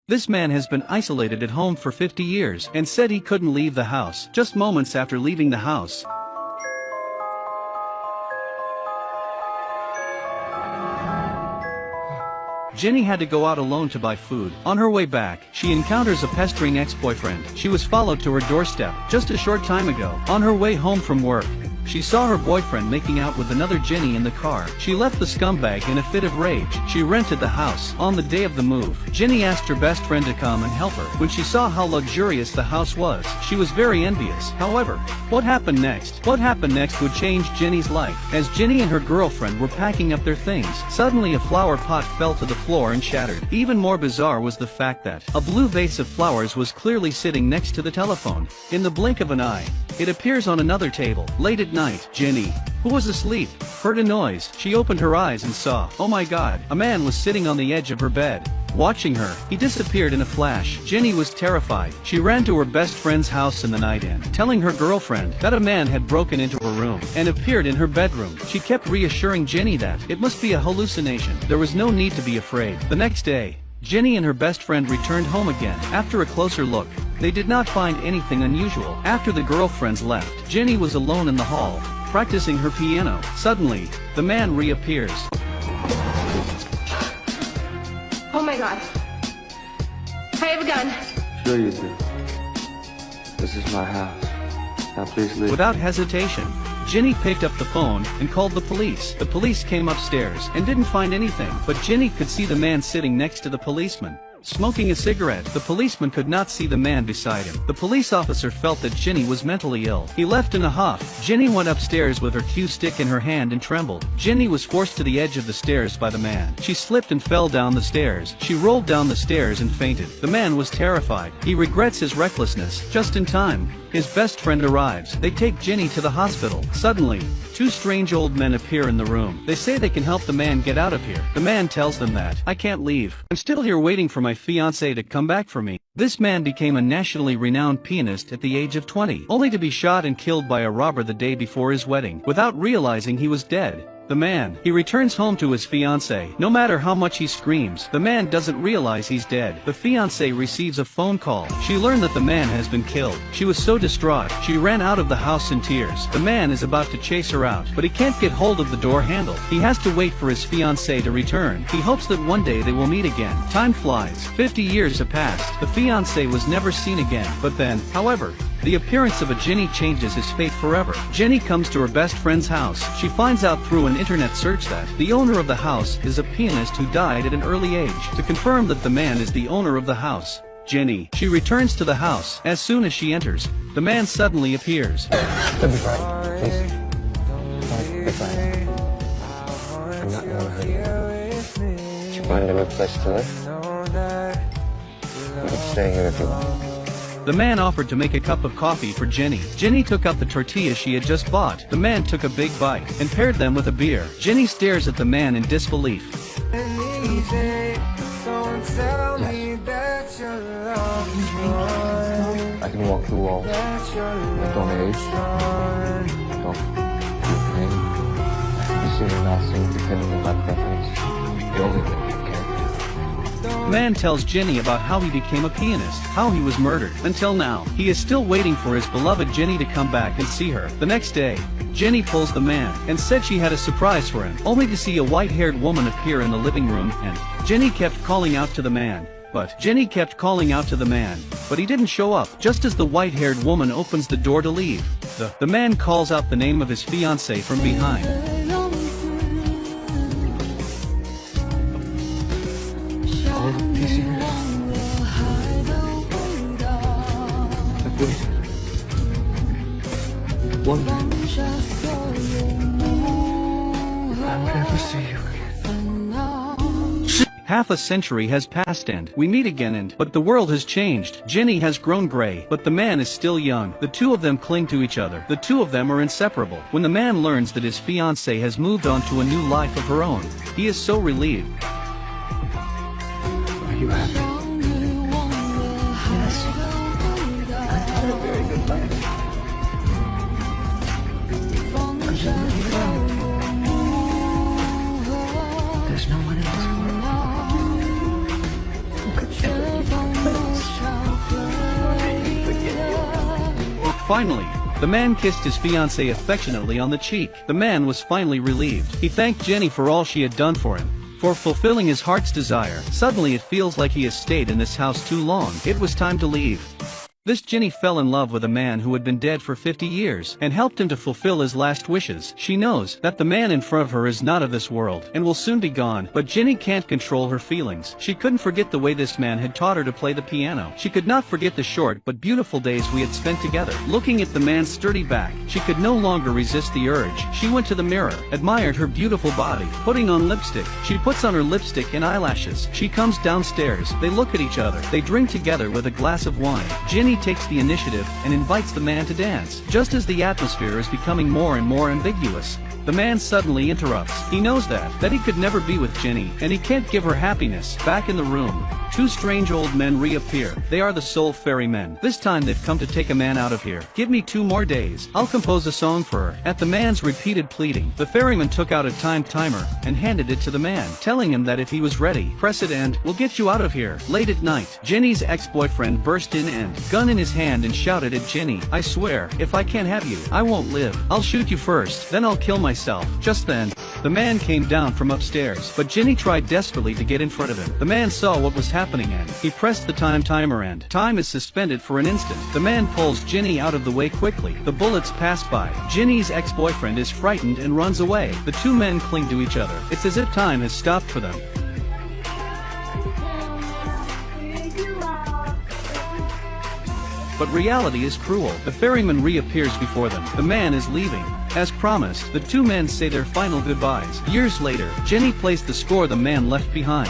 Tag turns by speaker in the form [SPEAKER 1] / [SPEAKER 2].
[SPEAKER 1] This man has been isolated at home for 50 years and said he couldn't leave the house. Just moments after leaving the house, Jenny had to go out alone to buy food. On her way back, she encounters a pestering ex-boyfriend. She was followed to her doorstep just a short time ago. On her way home from work, she saw her boyfriend making out with another Jenny in the car. She left the scumbag in a fit of rage. She rented the house. On the day of the move, Jenny asked her best friend to come and help her. When she saw how luxurious the house was, she was very envious. However, what happened next? What happened next would change Jenny's life. As Jenny and her girlfriend were packing up their things, suddenly a flower pot fell to the floor and shattered. Even more bizarre was the fact that a blue vase of flowers was clearly sitting next to the telephone. In the blink of an eye, it appears on another table. Late at night, Jenny, who was asleep, heard a noise. She opened her eyes and saw, oh my god, a man was sitting on the edge of her bed, watching her. He disappeared in a flash. Jenny was terrified. She ran to her best friend's house in the night and, telling her girlfriend that a man had broken into her room and appeared in her bedroom. She kept reassuring Jenny that it must be a hallucination. There was no need to be afraid. The next day, Jenny and her best friend returned home again. After a closer look, they did not find anything unusual. After the girlfriends left, Jenny was alone in the hall, practicing her piano. Suddenly, the man reappears.
[SPEAKER 2] Oh my god. I have a gun.
[SPEAKER 3] Sure you do. This is my house. Now please leave.
[SPEAKER 1] Without hesitation, Jenny picked up the phone and called the police. The police came upstairs and didn't find anything, but Jenny could see the man sitting next to the policeman, smoking a cigarette. The policeman could not see the man beside him. The police officer felt that Jenny was mentally ill. He left in a huff. Jenny went upstairs with her cue stick in her hand and trembled. Jenny was forced to the edge of the stairs by the man. She slipped and fell down the stairs. She rolled down the stairs and fainted. The man was terrified. He regrets his recklessness. Just in time, his best friend arrives. They take Jenny to the hospital. Suddenly, two strange old men appear in the room. They say they can help the man get out of here. The man tells them that, I can't leave. I'm still here waiting for my fiancée to come back for me. This man became a nationally renowned pianist at the age of 20, only to be shot and killed by a robber the day before his wedding. Without realizing he was dead, the man, he returns home to his fiancée. No matter how much he screams, the man doesn't realize he's dead. The fiancée receives a phone call. She learned that the man has been killed. She was so distraught, she ran out of the house in tears. The man is about to chase her out, but he can't get hold of the door handle. He has to wait for his fiancée to return. He hopes that one day they will meet again. Time flies. 50 years have passed. The fiancé was never seen again. But then, however, the appearance of a Jenny changes his fate forever. Jenny comes to her best friend's house. She finds out through an internet search that the owner of the house is a pianist who died at an early age. To confirm that the man is the owner of the house, Jenny, she returns to the house. As soon as she enters, the man suddenly appears.
[SPEAKER 3] It'll be fine. Please. Don't be fine. I'm not gonna hurt you. Did you find a good place to live? You can stay here if you want.
[SPEAKER 1] The man offered to make a cup of coffee for Jenny. Jenny took out the tortillas she had just bought. The man took a big bite and paired them with a beer. Jenny stares at the man in disbelief.
[SPEAKER 3] Yes. I can walk through walls. I don't age. I don't feel pain. I can be seen or not seen depending on my preference. The only thing I care.
[SPEAKER 1] The man tells Jenny about how he became a pianist, how he was murdered. Until now, he is still waiting for his beloved Jenny to come back and see her. The next day, Jenny pulls the man and said she had a surprise for him, only to see a white-haired woman appear in the living room, and Jenny kept calling out to the man. But he didn't show up. Just as the white-haired woman opens the door to leave, the man calls out the name of his fiancée from behind.
[SPEAKER 3] One day, I will never see you again.
[SPEAKER 1] Half a century has passed and we meet again but the world has changed. Jenny has grown gray, but the man is still young. The two of them cling to each other. The two of them are inseparable. When the man learns that his fiancée has moved on to a new life of her own, he is so relieved.
[SPEAKER 3] Are you happy? Yes. I had a very good life. There's no one in this world who could ever be
[SPEAKER 1] Finally, the man kissed his fiancée affectionately on the cheek. The man was finally relieved. He thanked Jenny for all she had done for him, for fulfilling his heart's desire. Suddenly it feels like he has stayed in this house too long. It was time to leave. This Jenny fell in love with a man who had been dead for 50 years and helped him to fulfill his last wishes. She knows that the man in front of her is not of this world and will soon be gone, but Jenny can't control her feelings. She couldn't forget the way this man had taught her to play the piano. She could not forget the short but beautiful days we had spent together. Looking at the man's sturdy back, she could no longer resist the urge. She went to the mirror, admired her beautiful body, putting on lipstick. She puts on her lipstick and eyelashes. She comes downstairs. They look at each other. They drink together with a glass of wine. Jenny takes the initiative and invites the man to dance. Just as the atmosphere is becoming more and more ambiguous, the man suddenly interrupts. He knows that he could never be with Jenny, and he can't give her happiness. Back in the room, two strange old men reappear. They are the Soul Fairy men. This time they've come to take a man out of here. Give me 2 more days. I'll compose a song for her. At the man's repeated pleading, the ferryman took out a time timer and handed it to the man, telling him that if he was ready, press it and we'll get you out of here. Late at night, Jenny's ex-boyfriend burst in and, gun in his hand, and shouted at Jenny, "I swear, if I can't have you, I won't live. I'll shoot you first, then I'll kill myself." Just then, the man came down from upstairs, but Jenny tried desperately to get in front of him. The man saw what was happening and he pressed the time timer and time is suspended for an instant. The man pulls Jenny out of the way quickly. The bullets pass by. Jenny's ex-boyfriend is frightened and runs away. The two men cling to each other. It's as if time has stopped for them. But reality is cruel. The ferryman reappears before them. The man is leaving. As promised, the two men say their final goodbyes. Years later, Jenny plays the score the man left behind.